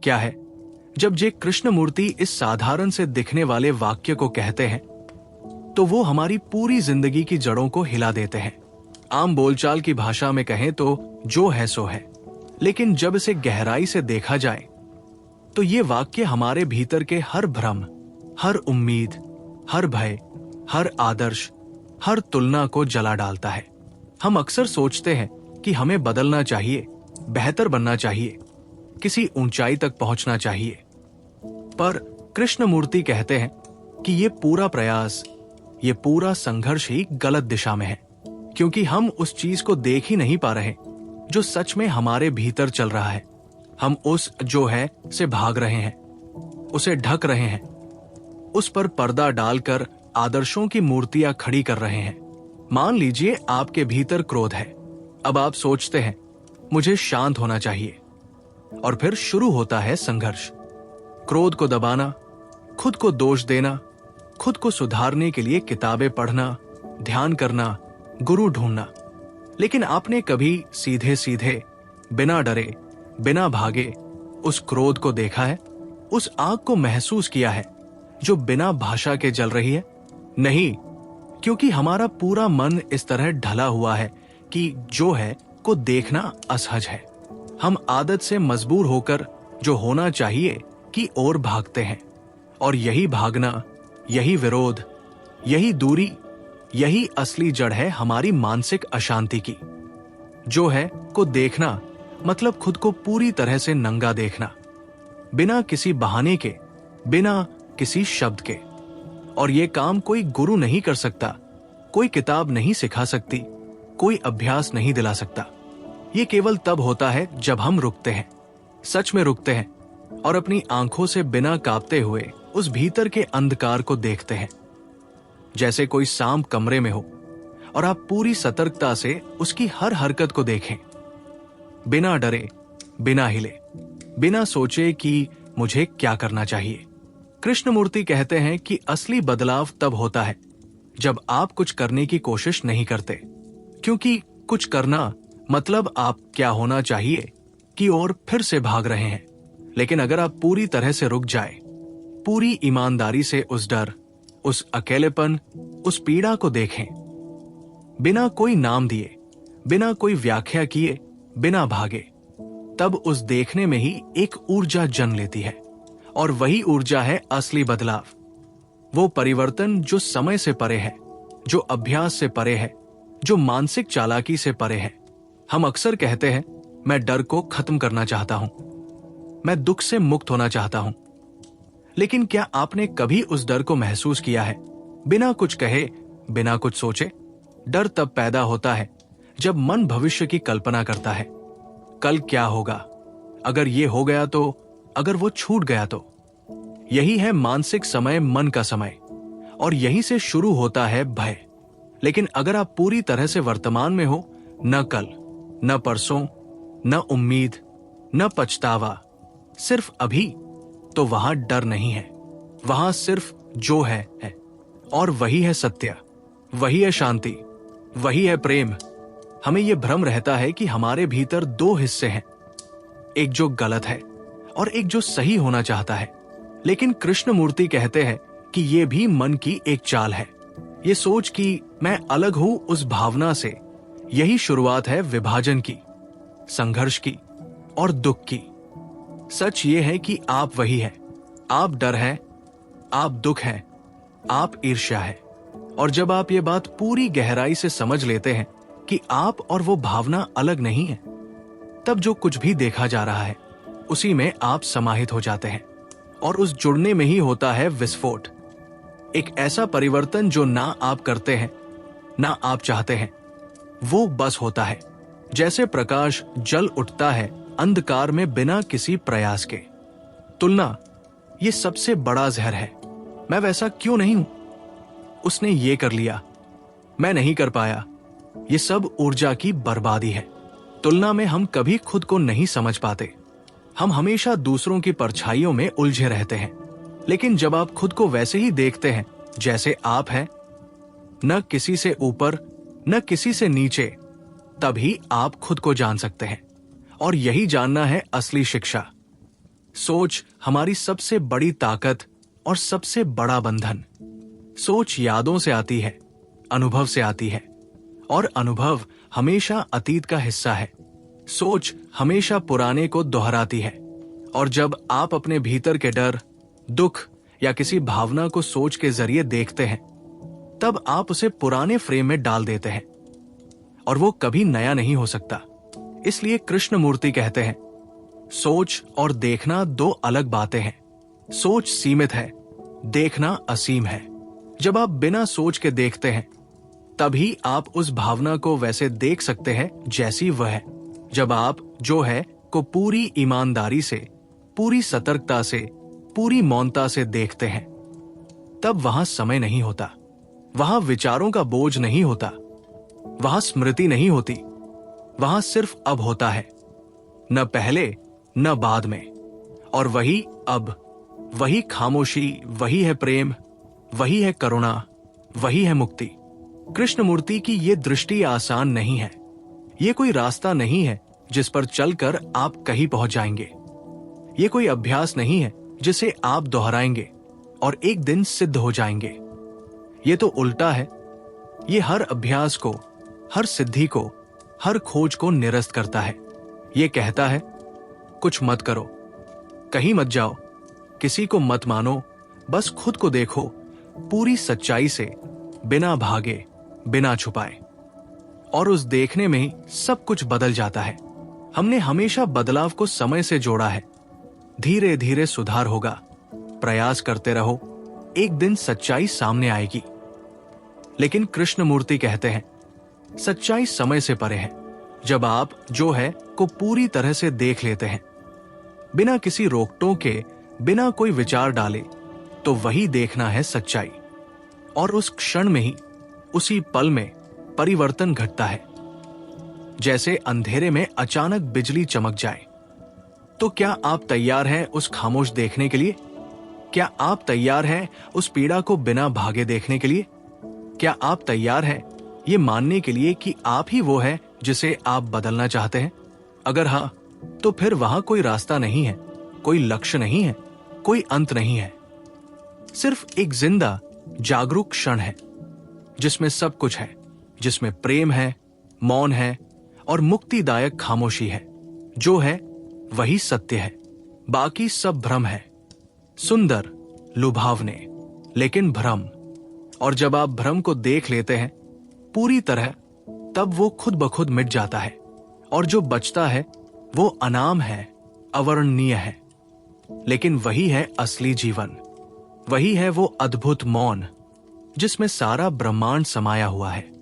क्या है? जब जे कृष्णमूर्ति इस साधारण से दिखने वाले वाक्य को कहते हैं तो वो हमारी पूरी जिंदगी की जड़ों को हिला देते हैं। आम बोलचाल की भाषा में कहें तो जो है सो है, लेकिन जब इसे गहराई से देखा जाए तो ये वाक्य हमारे भीतर के हर भ्रम, हर उम्मीद, हर भय, हर आदर्श, हर तुलना को जला डालता है। हम अक्सर सोचते हैं कि हमें बदलना चाहिए, बेहतर बनना चाहिए, किसी ऊंचाई तक पहुंचना चाहिए, पर कृष्णमूर्ति कहते हैं कि ये पूरा प्रयास, ये पूरा संघर्ष ही गलत दिशा में है, क्योंकि हम उस चीज को देख ही नहीं पा रहे जो सच में हमारे भीतर चल रहा है। हम उस जो है से भाग रहे हैं, उसे ढक रहे हैं, उस पर पर्दा डालकर आदर्शों की मूर्तियां खड़ी कर रहे हैं। मान लीजिए आपके भीतर क्रोध है। अब आप सोचते हैं मुझे शांत होना चाहिए, और फिर शुरू होता है संघर्ष। क्रोध को दबाना, खुद को दोष देना, खुद को सुधारने के लिए किताबें पढ़ना, ध्यान करना, गुरु ढूंढना। लेकिन आपने कभी सीधे सीधे, बिना डरे, बिना भागे उस क्रोध को देखा है? उस आग को महसूस किया है जो बिना भाषा के जल रही है? नहीं, क्योंकि हमारा पूरा मन इस तरह ढला हुआ है कि जो है को देखना असहज है। हम आदत से मजबूर होकर जो होना चाहिए की ओर भागते हैं, और यही भागना, यही विरोध, यही दूरी, यही असली जड़ है हमारी मानसिक अशांति की। जो है को देखना मतलब खुद को पूरी तरह से नंगा देखना, बिना किसी बहाने के, बिना किसी शब्द के। और ये काम कोई गुरु नहीं कर सकता, कोई किताब नहीं सिखा सकती, कोई अभ्यास नहीं दिला सकता। ये केवल तब होता है जब हम रुकते हैं, सच में रुकते हैं, और अपनी आंखों से बिना कांपते हुए उस भीतर के अंधकार को देखते हैं। जैसे कोई सांप कमरे में हो और आप पूरी सतर्कता से उसकी हर हरकत को देखें, बिना डरे, बिना हिले, बिना सोचे कि मुझे क्या करना चाहिए। कृष्णमूर्ति कहते हैं कि असली बदलाव तब होता है जब आप कुछ करने की कोशिश नहीं करते, क्योंकि कुछ करना मतलब आप क्या होना चाहिए की ओर फिर से भाग रहे हैं। लेकिन अगर आप पूरी तरह से रुक जाए, पूरी ईमानदारी से उस डर, उस अकेलेपन, उस पीड़ा को देखें, बिना कोई नाम दिए, बिना कोई व्याख्या किए, बिना भागे, तब उस देखने में ही एक ऊर्जा जन्म लेती है, और वही ऊर्जा है असली बदलाव। वो परिवर्तन जो समय से परे है, जो अभ्यास से परे है, जो मानसिक चालाकी से परे है। हम अक्सर कहते हैं मैं डर को खत्म करना चाहता हूं, मैं दुख से मुक्त होना चाहता हूं। लेकिन क्या आपने कभी उस डर को महसूस किया है, बिना कुछ कहे, बिना कुछ सोचे? डर तब पैदा होता है जब मन भविष्य की कल्पना करता है। कल क्या होगा, अगर ये हो गया तो, अगर वो छूट गया तो। यही है मानसिक समय, मन का समय, और यहीं से शुरू होता है भय। लेकिन अगर आप पूरी तरह से वर्तमान में हो, न कल, न परसों, न उम्मीद, न पछतावा, सिर्फ अभी, तो वहां डर नहीं है, वहां सिर्फ जो है। और वही है सत्य, वही है शांति, वही है प्रेम। हमें यह भ्रम रहता है कि हमारे भीतर दो हिस्से हैं, एक जो गलत है और एक जो सही होना चाहता है। लेकिन कृष्णमूर्ति कहते हैं कि यह भी मन की एक चाल है। ये सोच कि मैं अलग हूं, उस भावना से यही शुरुआत है विभाजन की, संघर्ष की और दुख की। सच ये है कि आप वही है, आप डर है, आप दुख है, आप ईर्ष्या है। और जब आप ये बात पूरी गहराई से समझ लेते हैं कि आप और वो भावना अलग नहीं है, तब जो कुछ भी देखा जा रहा है उसी में आप समाहित हो जाते हैं, और उस जुड़ने में ही होता है विस्फोट। एक ऐसा परिवर्तन जो ना आप करते हैं, ना आप चाहते हैं, वो बस होता है। जैसे प्रकाश जल उठता है अंधकार में बिना किसी प्रयास के। तुलना ये सबसे बड़ा जहर है। मैं वैसा क्यों नहीं हूं, उसने ये कर लिया, मैं नहीं कर पाया। ये सब ऊर्जा की बर्बादी है। तुलना में हम कभी खुद को नहीं समझ पाते। हम हमेशा दूसरों की परछाइयों में उलझे रहते हैं। लेकिन जब आप खुद को वैसे ही देखते हैं जैसे आप हैं, न किसी से ऊपर न किसी से नीचे, तभी आप खुद को जान सकते हैं। और यही जानना है असली शिक्षा। सोच हमारी सबसे बड़ी ताकत और सबसे बड़ा बंधन। सोच यादों से आती है, अनुभव से आती है, और अनुभव हमेशा अतीत का हिस्सा है। सोच हमेशा पुराने को दोहराती है, और जब आप अपने भीतर के डर, दुख या किसी भावना को सोच के जरिए देखते हैं, तब आप उसे पुराने फ्रेम में डाल देते हैं, और वो कभी नया नहीं हो सकता। इसलिए कृष्णमूर्ति कहते हैं, सोच और देखना दो अलग बातें हैं। सोच सीमित है, देखना असीम है। जब आप बिना सोच के देखते हैं, तभी आप उस भावना को वैसे देख सकते हैं जैसी वह है। जब आप जो है को पूरी ईमानदारी से, पूरी सतर्कता से, पूरी मौनता से देखते हैं, तब वहां समय नहीं होता, वहां विचारों का बोझ नहीं होता, वहां स्मृति नहीं होती, वहां सिर्फ अब होता है, न पहले न बाद में। और वही अब, वही खामोशी, वही है प्रेम, वही है करुणा, वही है मुक्ति। कृष्णमूर्ति की ये दृष्टि आसान नहीं है। ये कोई रास्ता नहीं है जिस पर चलकर आप कहीं पहुंच जाएंगे। ये कोई अभ्यास नहीं है जिसे आप दोहराएंगे और एक दिन सिद्ध हो जाएंगे। ये तो उल्टा है। ये हर अभ्यास को, हर सिद्धि को, हर खोज को निरस्त करता है। ये कहता है, कुछ मत करो, कहीं मत जाओ, किसी को मत मानो, बस खुद को देखो पूरी सच्चाई से, बिना भागे, बिना छुपाए। और उस देखने में ही सब कुछ बदल जाता है। हमने हमेशा बदलाव को समय से जोड़ा है। धीरे धीरे सुधार होगा, प्रयास करते रहो, एक दिन सच्चाई सामने आएगी। लेकिन कृष्णमूर्ति कहते हैं, सच्चाई समय से परे है। जब आप जो है को पूरी तरह से देख लेते हैं, बिना किसी रोक टोक के, बिना कोई विचार डाले, तो वही देखना है सच्चाई। और उस क्षण में ही, उसी पल में परिवर्तन घटता है। जैसे अंधेरे में अचानक बिजली चमक जाए। तो क्या आप तैयार हैं उस खामोश देखने के लिए? क्या आप तैयार हैं उस पीड़ा को बिना भागे देखने के लिए? क्या आप तैयार हैं ये मानने के लिए कि आप ही वो है जिसे आप बदलना चाहते हैं? अगर हां, तो फिर वहां कोई रास्ता नहीं है, कोई लक्ष्य नहीं है, कोई अंत नहीं है। सिर्फ एक जिंदा, जागरूक क्षण है, जिसमें सब कुछ है, जिसमें प्रेम है, मौन है और मुक्तिदायक खामोशी है। जो है वही सत्य है, बाकी सब भ्रम है। सुंदर, लुभावने, लेकिन भ्रम। और जब आप भ्रम को देख लेते हैं पूरी तरह, तब वो खुद ब खुद मिट जाता है, और जो बचता है वो अनाम है, अवर्णनीय है। लेकिन वही है असली जीवन। वही है वो अद्भुत मौन जिसमें सारा ब्रह्मांड समाया हुआ है।